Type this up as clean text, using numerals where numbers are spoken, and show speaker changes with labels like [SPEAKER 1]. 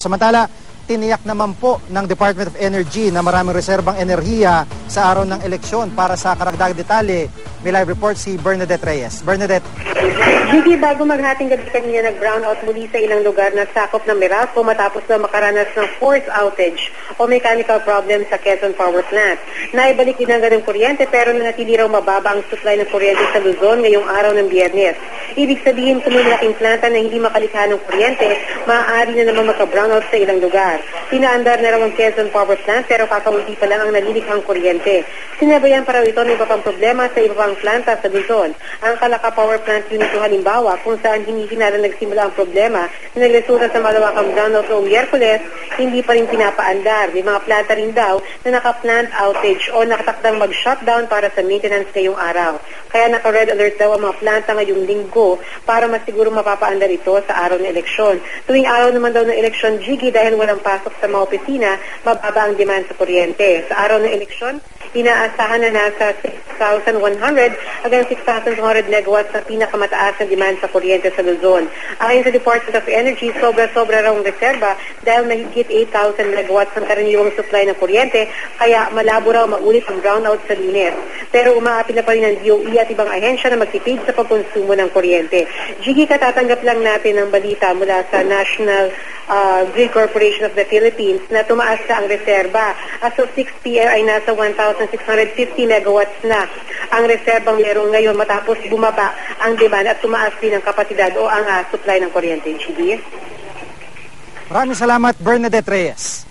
[SPEAKER 1] Samantala, tiniyak naman po ng Department of Energy na maraming reserbang enerhiya sa araw ng eleksyon. Para sa karagdagang detalye, may live report si Bernadette Reyes. Bernadette.
[SPEAKER 2] Gigi, bago maghating gabi kanina, nag-brownout muli sa ilang lugar na sakop ng Meralco matapos na makaranas ng force outage o mechanical problem sa Quezon Power Plant. Naibalik din ang ganang kuryente pero nanatili raw mababa ang supply ng kuryente sa Luzon ngayong araw ng Biyernes. Ibig sabihin, kung may malaking planta na hindi makalikha ng kuryente, maaari na naman magka-brownout sa ilang lugar. Pinaandar na raw ang Quezon Power Plant pero kakaunti pa lang ang nalilikhang kuryente. Sinabayan pa raw ito ng iba pang problema sa iba pang planta sa Luzon. Ang Calaca Power Plant Unit 2 halimbawa, kung saan hinihinala nagsimula ang problema na nagresulta sa malawakang brownout noong Miyerkules, hindi pa rin pinapaandar. May mga planta rin daw na naka-plant outage o nakatakdang mag-shutdown para sa maintenance ngayong araw. Kaya naka-red alert daw ang mga planta ngayong linggo para masiguro mapapaandar ito sa araw ng eleksyon. Tuwing araw naman daw ng eleksyon, Gigi, dahil walang pasok sa mga opisina, mababa ang demand sa kuryente. Sa araw ng eleksyon, inaasahan na nasa 6,100 hanggang 6,200 megawatts na pinakamataas na demand sa kuryente sa Luzon. Ayon sa Department of Energy, sobra-sobra raw ang reserba dahil mahigit 8,000 megawatts ang karaniwang supply ng kuryente, kaya malabo raw maulit ang brownout sa Lunes. Pero umaapil na pa rin ang DOE at ibang ahensya na magtipid sa pagkonsumo ng kuryente. Gigi, katatanggap lang natin ang balita mula sa National Grid Corporation of the Philippines na tumaas na ang reserba. As of 6 p.m. ay nasa 1,650 megawatts na ang reserbang meron ngayon matapos bumaba ang demand at tumaas din ang kapasidad o ang supply ng kuryente. Gigi.
[SPEAKER 1] Maraming salamat, Bernadette Reyes.